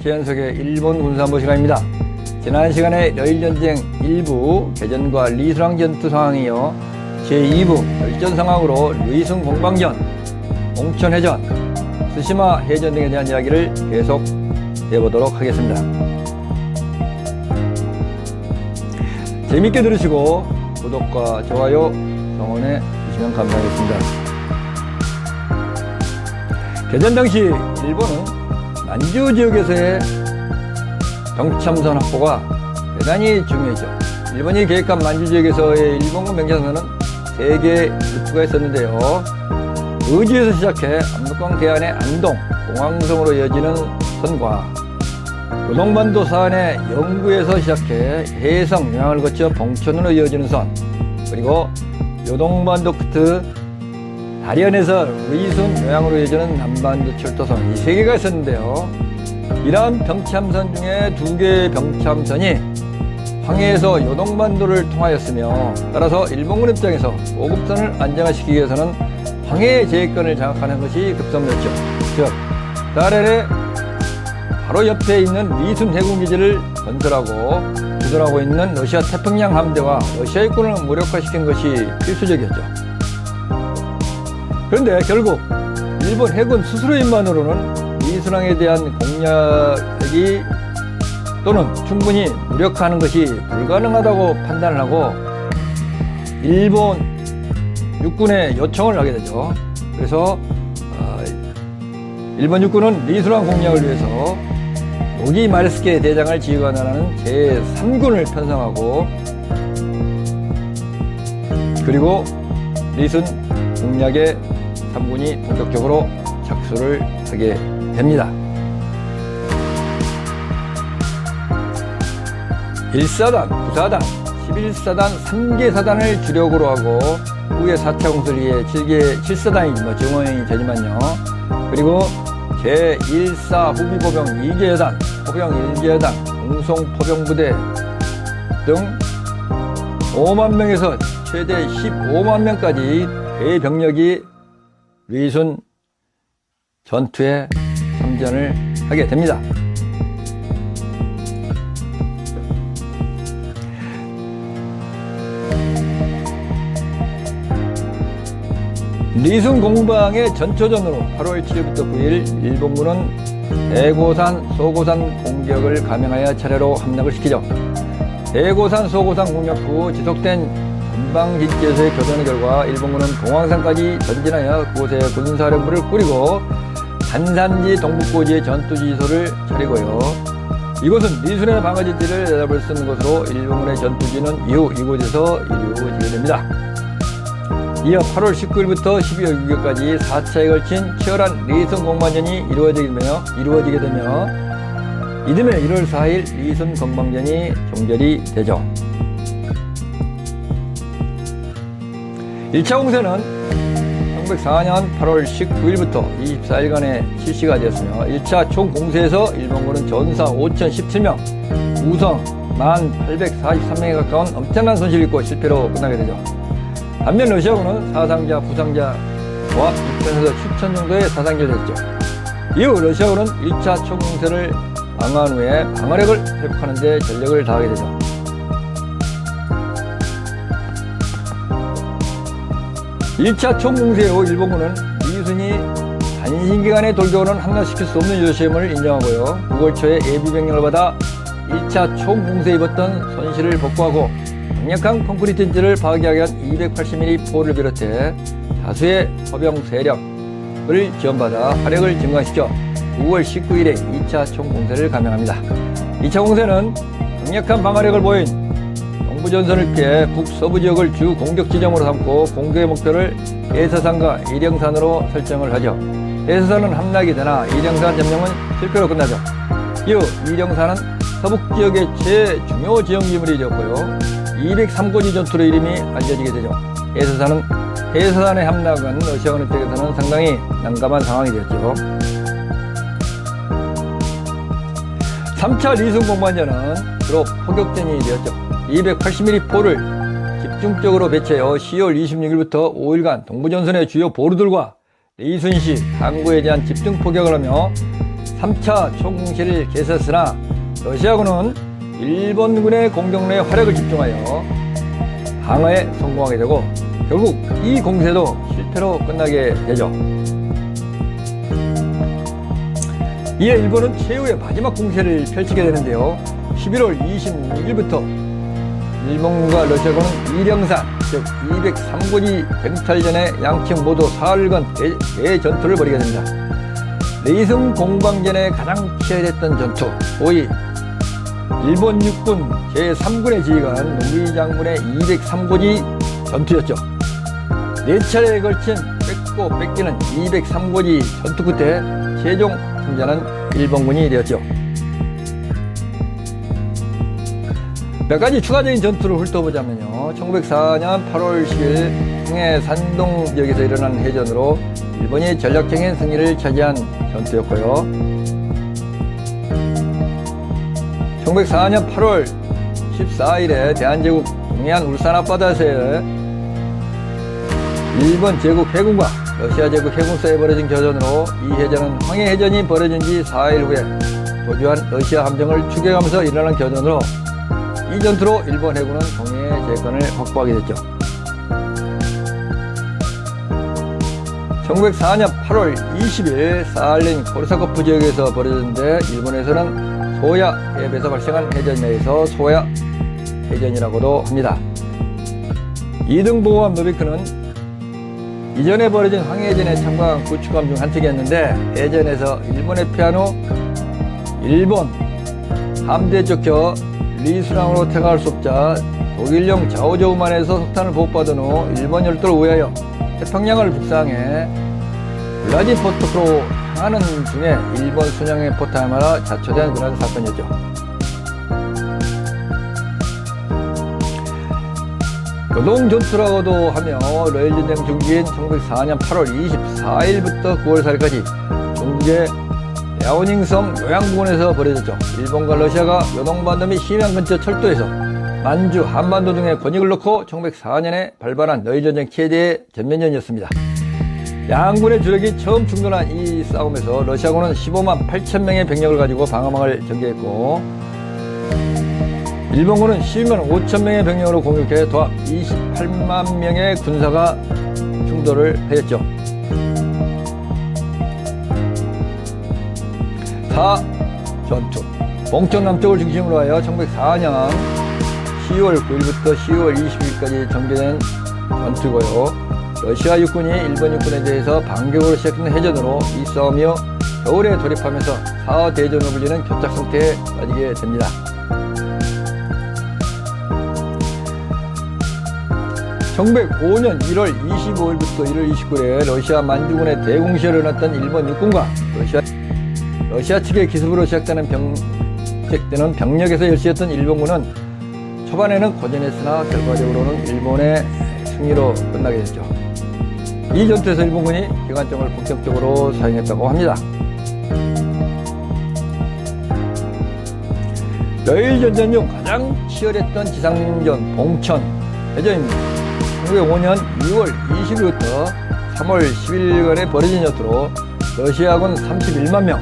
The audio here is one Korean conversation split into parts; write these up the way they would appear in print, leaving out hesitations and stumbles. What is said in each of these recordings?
최연석의 일본 군사안보 시간입니다. 지난 시간에 러일전쟁 1부 개전과 리수랑 전투 상황이어 제2부 결전 상황으로 루이순 공방전, 옹천해전, 스시마 해전 등에 대한 이야기를 계속 해보도록 하겠습니다. 재밌게 들으시고 구독과 좋아요 성원해 주시면 감사하겠습니다. 개전 당시 일본은 만주 지역에서의 병참선 확보가 대단히 중요했죠. 일본이 계획한 만주 지역에서의 일본군 병참선은 3개의 루트가 있었는데요. 의주에서 시작해 압록강 대안의 안동, 공항성으로 이어지는 선과 요동반도 사안의 영구에서 시작해 해성, 영양을 거쳐 봉천으로 이어지는 선, 그리고 요동반도 끝 다리안에서 루이순, 요양으로 이어지는 남반도 철도선, 이 3개가 있었는데요. 이러한 병참선 중에 2개의 병참선이 황해에서 요동반도를 통하였으며, 따라서 일본군 입장에서 보급선을 안정화시키기 위해서는 황해의 제해권을 장악하는 것이 급선무였죠. 즉, 다레레 바로 옆에 있는 리순 해군기지를 건설하고 주둔하고 있는 러시아 태평양 함대와 러시아 육군을 무력화시킨 것이 필수적이었죠. 그런데 결국 일본 해군 스스로인만으로는 리순항에 대한 공략이 또는 충분히 무력화하는 것이 불가능하다고 판단을 하고 일본 육군에 요청을 하게 되죠. 그래서 일본 육군은 리순항 공략을 위해서 노기 마르스케 대장을 지휘관하는 제3군을 편성하고, 그리고 리순 공략에 3군이 본격적으로 착수를 하게 됩니다. 1사단, 9사단, 11사단, 3개 사단을 주력으로 하고 후에 4차 공설위에 7사단이 증원이 되지만요. 그리고 제1사 후비포병 2개 여단, 포병 1개 여단, 공송포병부대 등 5만 명에서 최대 15만 명까지 대병력이 루이순 전투에 참전을 하게 됩니다. 리순 공방의 전초전으로 8월 7일부터 9일 일본군은 대고산, 소고산 공격을 감행하여 차례로 함락을 시키죠. 대고산, 소고산 공격 후 지속된 군방진지에서의 교전의 결과 일본군은 공황산까지 전진하여 그곳에 군사령부를 꾸리고 단산지 동북고지의 전투지소를 차리고요. 이곳은 리순의 방어지지를 내다볼 수 있는 것으로 일본군의 전투지는 이후 이곳에서 이루어지게 됩니다. 이어 8월 19일부터 12월 6일까지 4차에 걸친 치열한 리순 공방전이 이루어지게 되며 이듬해 1월 4일 리순 공방전이 종결이 되죠. 1차 공세는 1904년 8월 19일부터 24일간의 실시가 되었으며 1차 총공세에서 일본군은 전사 5,017명, 우성 1843명에 가까운 엄청난 손실을 입고 실패로 끝나게 되죠. 반면 러시아군은 사상자, 부상자와 6천에서 7천 정도의 사상자를 했죠. 이후 러시아군은 1차 총공세를 방어한 후에 방어력을 회복하는 데 전력을 다하게 되죠. (1차) 총공세 후 일본군은 리순이 단신기간에 돌겨오는 함락시킬 수 없는 요시임을 인정하고요. 9월 초에 예비병력을 받아 1차 총공세에 입었던 손실을 복구하고 강력한 콘크리트 진지를 파괴하기 위한 280mm 포를 비롯해 다수의 포병 세력을 지원받아 화력을 증강시켜 9월 19일에 2차 총공세를 감행합니다. 2차 공세는 강력한 방어력을 보인 동부전선을 피해 북서부 지역을 주 공격 지점으로 삼고 공격의 목표를 해서산과 일영산으로 설정을 하죠. 해서산은 함락이 되나 일영산 점령은 실패로 끝나죠. 이후 일영산은 서북 지역의 최중요 지형지물이 되었고요. 203고지 전투로 이름이 알려지게 되죠. 해서산의 함락은 러시아군 입장에서는 상당히 난감한 상황이 되었죠. 3차 리순 공방전은 주로 포격전이 되었죠. 280mm 포를 집중적으로 배치하여 10월 26일부터 5일간 동부전선의 주요 보루들과 리순시, 항구에 대한 집중 포격을 하며 3차 총공세를 개시했으나 러시아군은 일본군의 공격로에 화력을 집중하여 방어에 성공하게 되고 결국 이 공세도 실패로 끝나게 되죠. 이에 일본은 최후의 마지막 공세를 펼치게 되는데요. 11월 26일부터 일본과 러시아군은 이령산, 즉 203고지 쟁탈전에 양측 모두 사흘간 대전투를 벌이게 됩니다. 레이승 공방전에 가장 치열했던 전투, 소위 일본 육군 제3군의 지휘관 노무이 장군의 203고지 전투였죠. 4차례에 걸친 뺏고 뺏기는 203고지 전투 끝에 최종 승자는 일본군이 되었죠. 몇 가지 추가적인 전투를 훑어보자면요. 1904년 8월 10일 홍해 산동 지역에서 일어난 해전으로 일본이 전략적인 승리를 차지한 전투였고요. 1904년 8월 14일에 대한제국 동해안 울산 앞바다에서 일본 제국 해군과 러시아 제국 해군 사이에 벌어진 교전으로 이 해전은 황해해전이 벌어진 지 4일 후에 도주한 러시아 함정을 추격하면서 일어난 교전으로 이 전투로 일본 해군은 동해의 제권을 확보하게 됐죠. 1904년 8월 20일 사할린 코르사코프 지역에서 벌어졌는데 일본에서는 소야 해협에서 발생한 해전에 의해서 소야 해전이라고도 합니다. 2등 보호함 노비크는 이전에 벌어진 황해해전에 참가한 구축함 중 한 척이었는데 해전에서 일본에 피한 후 일본 함대에 쫓겨 리순항으로 퇴각할 수 없자 독일령 자오저우만에서 석탄을 보급받은 후 일본 열도를 우회하여 태평양을 북상해 블라디보스토크로 향하는 중에 일본 순양의 포탄에 맞아 자초된 그런 사건이었죠. 교동전투라고도 하며 러일전쟁 중기인 1904년 8월 24일부터 9월 4일까지 중국의 야오닝성 요양부근에서 벌어졌죠. 일본과 러시아가 요동반도 및 심양 근처 철도에서 만주, 한반도 등의 권익을 놓고 1904년에 발발한 러일전쟁 최대의 전면전이었습니다. 양군의 주력이 처음 충돌한 이 싸움에서 러시아군은 15만 8천 명의 병력을 가지고 방어망을 전개했고 일본군은 12만 5천 명의 병력으로 공격해 도합 28만 명의 군사가 충돌을 하였죠. 4. 전투 봉천 남쪽을 중심으로 하여 1904년 10월 9일부터 10월 20일까지 전개된 전투고요. 러시아 육군이 일본 육군에 대해서 반격으로 시작된 해전으로 이 싸움이 겨울에 돌입하면서 4대전으로 불리는 교착 상태에 빠지게 됩니다. 1905년 1월 25일부터 1월 29일에 러시아 만주군의 대공시를 일어났던 일본 육군과 러시아 측의 기습으로 시작되는 병력에서 열세였던 일본군은 초반에는 고전했으나 결과적으로는 일본의 승리로 끝나게 됐죠. 이 전투에서 일본군이 기관총을 본격적으로 사용했다고 합니다. 러일전쟁 중 가장 치열했던 지상전 봉천 해전입니다. 1905년 2월 20일부터 3월 10일간의 벌어진 전투로 러시아군 31만 명,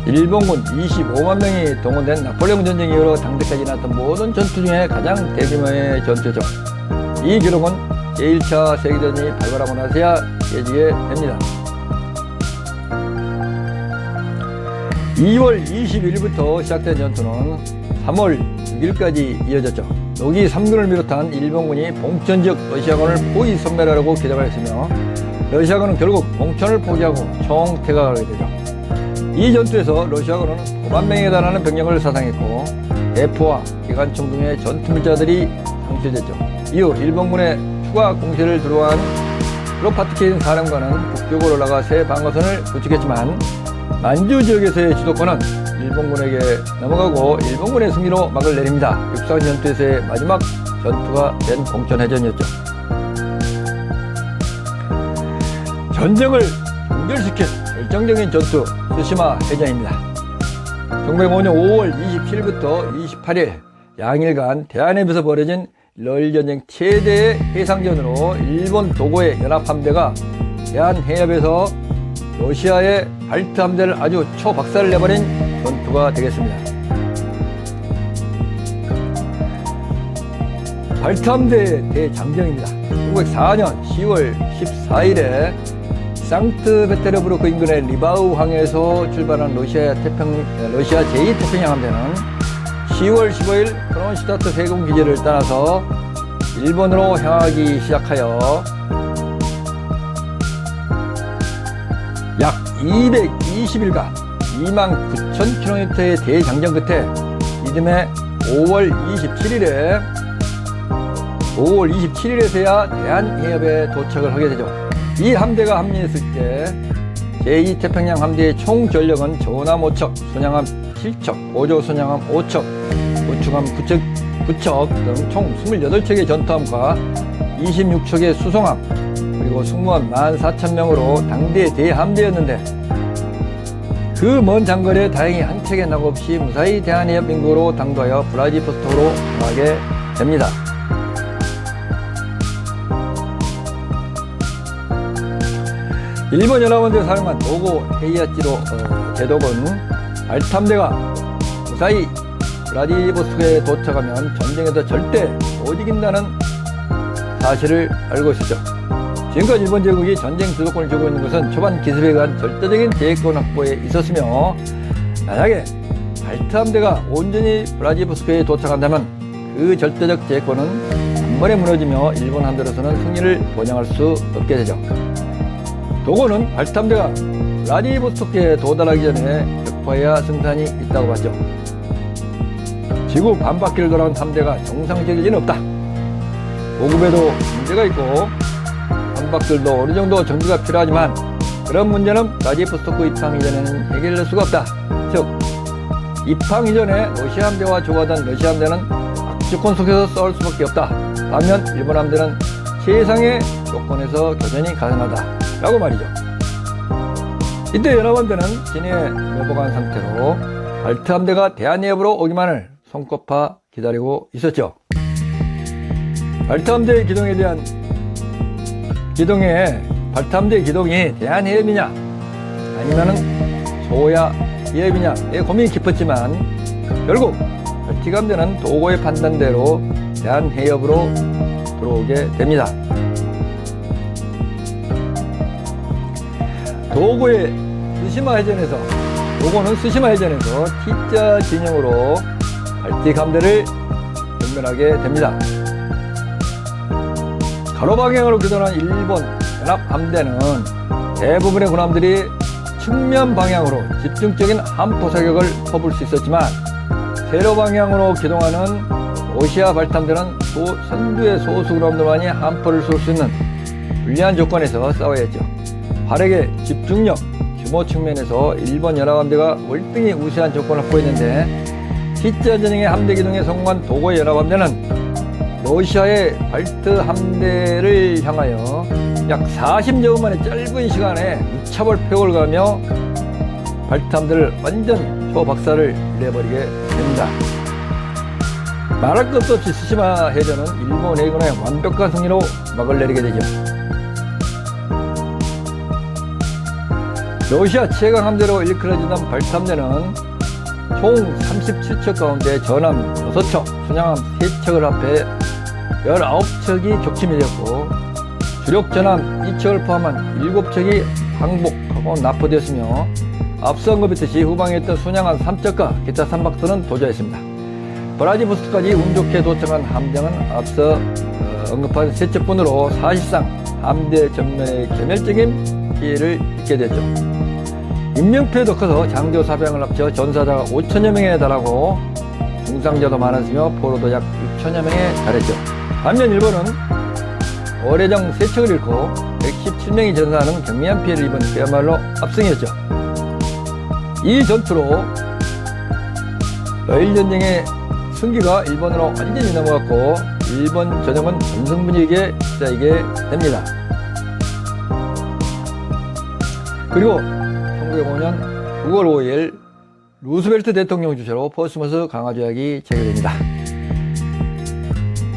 일본군 25만 명이 동원된 나폴레옹 전쟁 이후로 당대까지 났던 모든 전투 중에 가장 대규모의 전투죠. 이 기록은 제1차 세계대전이 발발하고 나서야 깨지게 됩니다. 2월 20일부터 시작된 전투는 3월 6일까지 이어졌죠. 여기 3군을 비롯한 일본군이 봉천 지역 러시아군을 포위 섬멸하려고 기작을 했으며 러시아군은 결국 봉천을 포기하고 총퇴각하게 되죠. 이 전투에서 러시아군은 5만 명에 달하는 병력을 사상했고 대포와 기관총 등의 전투물자들이 상실됐죠. 이후 일본군의 추가 공세를 두려워한 크로파트킨 사령관은 북쪽으로 올라가 새 방어선을 구축했지만 만주 지역에서의 주도권은 일본군에게 넘어가고 일본군의 승리로 막을 내립니다. 육상 전투에서의 마지막 전투가 된 봉천해전이었죠. 전쟁을 종결시킨 결정적인 전투 스시마 해전입니다. 1905년 5월 27일부터 28일 양일간 대한해협에서 벌어진 러일전쟁 최대의 해상전으로 일본 도고의 연합함대가 대한해협에서 러시아의 발트 함대를 아주 초박살을 내버린 전투가 되겠습니다. 발트 함대의 대장정입니다. 1904년 10월 14일에 상트페테르부르크 인근의 리바우항에서 출발한 러시아 제2태평양 함대는 10월 15일 크론슈타트 해군 기지를 떠나서 일본으로 향하기 시작하여 약 220일간 29,000km의 대장정 끝에 이듬해 5월 27일에서야 대한해협에 도착을 하게 되죠. 이 함대가 합류했을 때 제2태평양 함대의 총 전력은 전함 5척, 순양함 7척, 보조 순양함 5척, 구축함 9척 등 총 28척의 전투함과 26척의 수송함, 그리고 승무원 14,000명으로 당대의 대함대였는데, 그 먼 장거리에 다행히 한 척의 낙 없이 무사히 대한해협 인구로 당도하여 블라디보스톡으로 가게 됩니다. 일본 연합원대에 사용한 도고 헤이아치로 제독은 발트 함대가 무사히 블라디보스톡에 도착하면 전쟁에서 절대 못 이긴다는 사실을 알고 있었죠. 지금까지 일본 제국이 전쟁 주도권을 쥐고 있는 것은 초반 기습에 의한 절대적인 대권 확보에 있었으며, 만약에 발트 함대가 온전히 블라디보스톡에 도착한다면 그 절대적 대권은 한 번에 무너지며 일본 함대로서는 승리를 보장할 수 없게 되죠. 도고는 발트 함대가 블라디보스톡에 도달하기 전에 격파해야 승산이 있다고 봤죠. 지구 반바퀴를 돌아온 함대가 정상적일 리는 없다. 보급에도 문제가 있고 함박들도 어느 정도 정비가 필요하지만 그런 문제는 블라디보스토크 입항 이전에는 해결될 수가 없다. 즉, 입항 이전에 러시아 함대와 조가던 러시아 함대는 악조건 속에서 싸울 수밖에 없다. 반면 일본 함대는 최상의 조건에서 교전이 가능하다 라고 말이죠. 이때 연합함대는 진해에 매복한 상태로 발트 함대가 대한해협으로 오기만을 손꼽아 기다리고 있었죠. 발트 함대의 발트 함대의 기동이 대한해협이냐 아니면은 소야 해협이냐에 고민이 깊었지만 결국 발틱 함대는 도고의 판단대로 대한해협으로 들어오게 됩니다. 도고는 스시마 해전에서 T자 진영으로 발틱 함대를 전멸하게 됩니다. 가로 방향으로 기동한 일본 연합 함대는 대부분의 군함들이 측면 방향으로 집중적인 함포 사격을 퍼부을 수 있었지만, 세로 방향으로 기동하는 러시아 발트 함대는 선두의 소수 군함들만이 함포를 쏠 수 있는 불리한 조건에서 싸워야 했죠. 화력의 집중력, 규모 측면에서 일본 연합 함대가 월등히 우세한 조건을 확보했는데, T자 전형의 함대 기동에 성공한 도고의 연합 함대는 러시아의 발트 함대를 향하여 약 40여 분 만에 짧은 시간에 무차별 패격을 가하며 발트 함대를 완전 초박살을 내버리게 됩니다. 말할 것도 없이 스시마 해전은 일본 해군의 완벽한 승리로 막을 내리게 되죠. 러시아 최강 함대로 일컬어지던 발트 함대는 총 37척 가운데 전함 6척, 순양함 3척을 합해 19척이 격침이 되었고, 주력 전함 2척을 포함한 7척이 항복하고 납포되었으며, 앞서 언급했듯이 후방에 있던 순양함 3척과 기타 3박들은 도주했습니다. 블라디보스토크까지 운 좋게 도착한 함대는 앞서 언급한 3척뿐으로 사실상 함대 전면에 개멸적인 피해를 입게 됐죠. 인명피해도 커서 장교 사병을 합쳐 전사자가 5천여 명에 달하고 중상자도 많았으며 포로도 약 6천여 명에 달했죠. 반면 일본은 어뢰정 3척을 잃고 117명이 전사하는 경미한 피해를 입은 그야말로 압승이었죠. 이 전투로 러일전쟁의 승기가 일본으로 완전히 넘어갔고 일본 전역은 전승분위기에 휩싸이게 됩니다. 그리고 1905년 9월 5일 루스벨트 대통령 주재로 포츠머스 강화조약이 체결됩니다.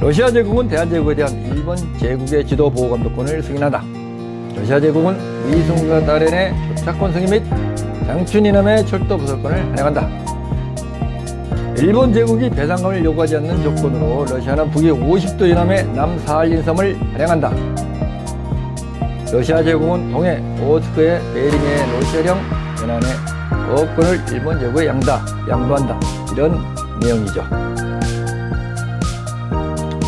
러시아 제국은 대한제국에 대한 일본 제국의 지도 보호 감독권을 승인한다. 러시아 제국은 위승과 달엔의 착권 승인 및 장춘 이남의 철도 부설권을 발행한다. 일본 제국이 배상금을 요구하지 않는 조건으로 러시아는 북위 50도 이남의 남사할린 섬을 발행한다. 러시아 제국은 동해 오호츠크의 베링의 러시아령 연안의 어업권을 일본 제국에 양도한다. 이런 내용이죠.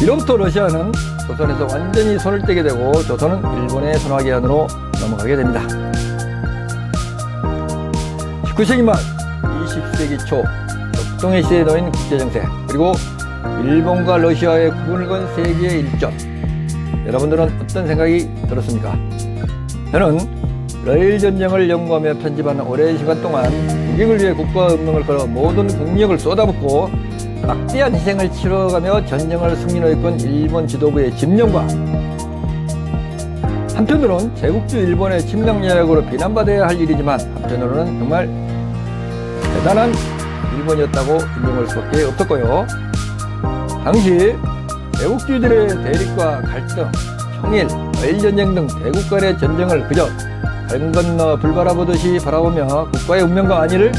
이로부터 러시아는 조선에서 완전히 손을 떼게 되고 조선은 일본의 손아귀 안으로 넘어가게 됩니다. 19세기 말 20세기 초 역동의 시대에 놓인 국제정세, 그리고 일본과 러시아의 구분을 건 세계의 일전, 여러분들은 어떤 생각이 들었습니까? 저는 러일 전쟁을 연구하며 편집하는 오랜 시간 동안 국익을 위해 국가 운명을 걸어 모든 국력을 쏟아붓고 막대한 희생을 치러가며 전쟁을 승리로 이끈 일본 지도부의 집념과, 한편으로는 제국주 일본의 침략 여력으로 비난받아야 할 일이지만 한편으로는 정말 대단한 일본이었다고 인정할 수밖에 없었고요. 당시 제국주의들의 대립과 갈등, 청일, 러일전쟁 등 대국 간의 전쟁을 그저 강 건너 불 바라보듯이 바라보며 국가의 운명과 안위를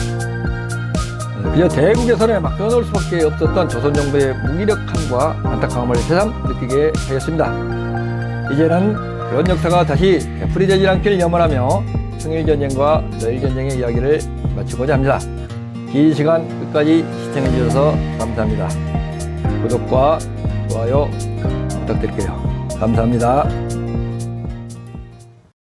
그저 대국의 손에 맡겨놓을 수밖에 없었던 조선 정부의 무기력함과 안타까움을 새삼 느끼게 하였습니다. 이제는 그런 역사가 다시 되풀이되지 않길 염원하며 청일전쟁과 러일전쟁의 이야기를 마치고자 합니다. 긴 시간 끝까지 시청해 주셔서 감사합니다. 구독과 좋아요 부탁드릴게요. 감사합니다.